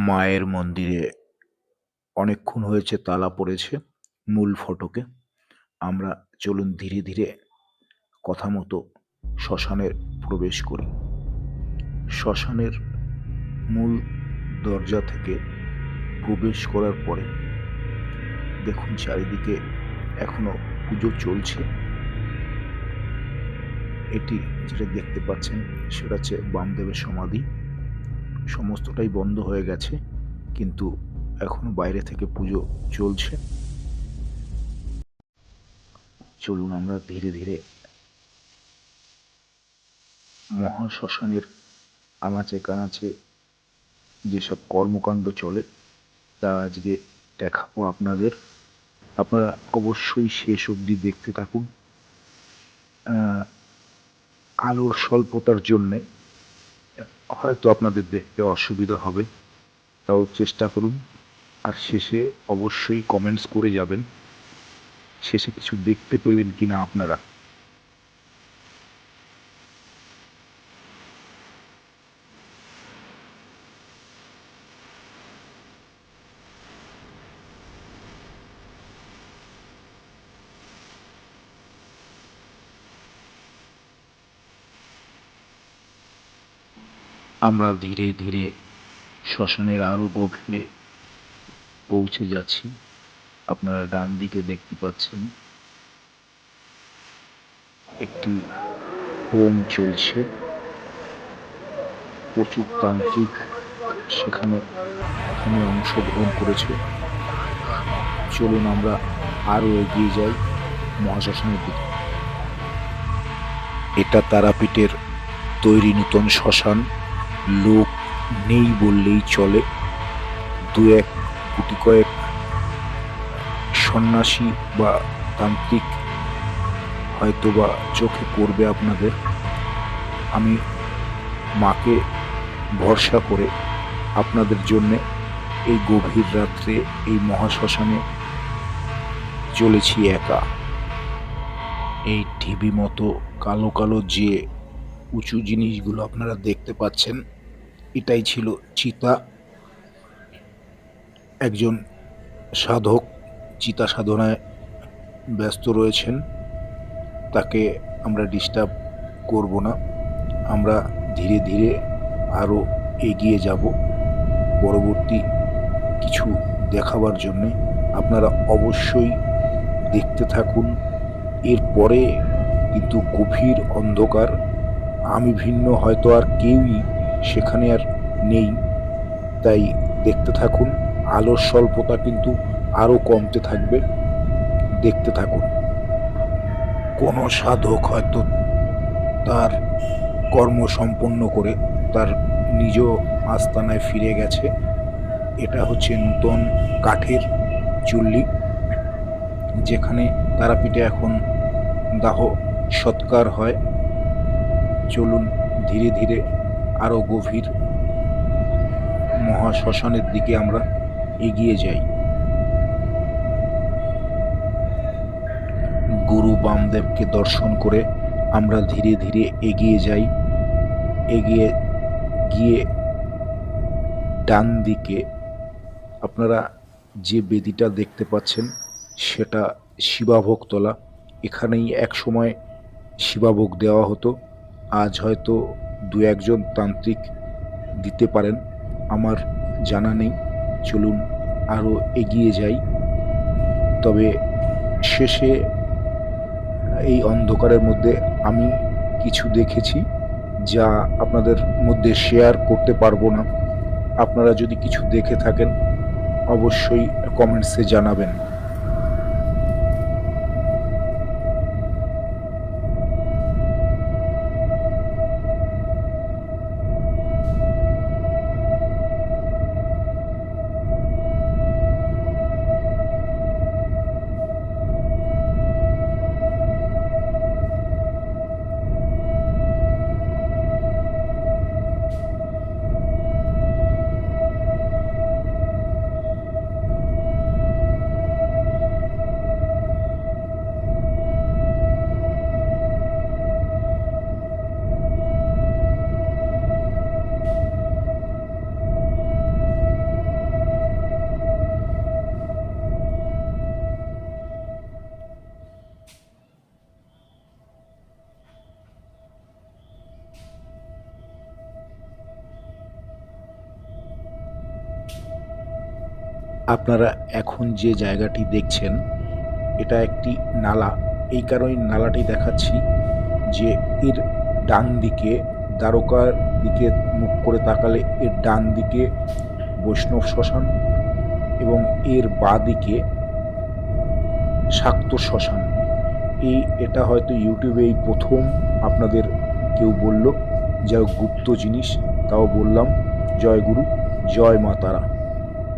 মায়ের মন্দিরে অনেকক্ষণ হয়েছে তালা পড়েছে মূল ফটকে। আমরা চলুন ধীরে ধীরে কথা মতো শ্মশানে প্রবেশ করি। শ্মশানের মূল দরজা থেকে প্রবেশ করার পরে দেখুন চারিদিকে এখনো পুজো চলছে। এটি যেটা দেখতে পাচ্ছেন সেটা হচ্ছে বামদেবের সমাধি। সমস্তটাই বন্ধ হয়ে গেছে, কিন্তু এখনো বাইরে থেকে পুজো চলছে। চলুন আমরা ধীরে ধীরে মহাশ্মশানের আনাচে কানাচে যেসব কর্মকাণ্ড চলে তা আজকে দেখাবো আপনাদের। আপনারা অবশ্যই শেষ অবধি দেখতে থাকুন। আলোর স্বল্পতার জন্যে হয়তো আপনাদের দেখতে অসুবিধা হবে, তাও চেষ্টা করুন। আর শেষে অবশ্যই কমেন্টস করে যাবেন শেষে কিছু দেখতে পেলেন কিনা আপনারা। আমরা ধীরে ধীরে শ্মশানের আরো গভীরে পৌঁছে যাচ্ছি। আপনারা ডান দিকে দেখতে পাচ্ছেন একটি হোম চলছে। প্রচুর তান্ত্রিক সেখানে অংশগ্রহণ করেছে। চলুন আমরা আরো এগিয়ে যাই মহাশ্মশানের দিকে। এটা তারাপীঠের তৈরি নতুন শ্মশান। লোক নেই বললেই চলে। দু এক গুটি কয়েক সন্ন্যাসী বা তান্ত্রিক হয়তো বা চোখে পড়বে আপনাদের। আমি মাকে ভরসা করে আপনাদের জন্যে এই গভীর রাত্রে এই মহাশ্মশানে চলেছি একা। এই ঢিবি মতো কালো কালো যে উঁচু জিনিসগুলো আপনারা দেখতে পাচ্ছেন, এটাই ছিল চিতা। একজন সাধক চিতা সাধনায় ব্যস্ত রয়েছেন, তাকে আমরা ডিস্টার্ব করব না। আমরা ধীরে ধীরে আরও এগিয়ে যাব পরবর্তী কিছু দেখাবার জন্যে। আপনারা অবশ্যই দেখতে থাকুন। এরপরে কিন্তু গভীর অন্ধকার। আমি ভিন্ন হয়তো আর কেউই সেখানে আর নেই, তাই দেখতে থাকুন। আলোর স্বল্পতা কিন্তু আরও কমতে থাকবে, দেখতে থাকুন। কোনো সাধক হয়তো তার কর্ম সম্পন্ন করে তার নিজ আস্তানায় ফিরে গেছে। এটা হচ্ছে নূতন কাঠের চুল্লি, যেখানে তারাপীঠে এখন দাহ সৎকার হয়। চলুন ধীরে ধীরে আরো গভীর মহাশ্মশানের দিকে আমরা এগিয়ে যাই। গুরু বামদেবকে দর্শন করে আমরা ধীরে ধীরে এগিয়ে যাই। এগিয়ে গিয়ে ডান দিকে আপনারা যে বেদিটা দেখতে পাচ্ছেন সেটা শিবাভোগতলা। এখানেই এক সময় শিবাভোগ দেওয়া হতো। আজ হয়তো দু একজন তান্ত্রিক দিতে পারেন, আমার জানা নেই। চলুন আরও এগিয়ে যাই। তবে শেষে এই অন্ধকারের মধ্যে আমি কিছু দেখেছি যা আপনাদের মধ্যে শেয়ার করতে পারবো না। আপনারা যদি কিছু দেখে থাকেন অবশ্যই কমেন্টসে জানাবেন। আপনারা এখন যে জায়গাটি দেখছেন এটা একটি নালা। এই কারণে নালাটি দেখাচ্ছি যে এর ডান দিকে দ্বারকার দিকে মুখ করে তাকালে এর ডান দিকে বৈষ্ণব শ্মশান এবং এর বাঁ দিকে শাক্ত শ্মশান। এটা হয়তো ইউটিউবে এই প্রথম আপনাদের কেউ বলল, যা গুপ্ত জিনিস, তাও বললাম। জয় গুরু, জয় মা তারা।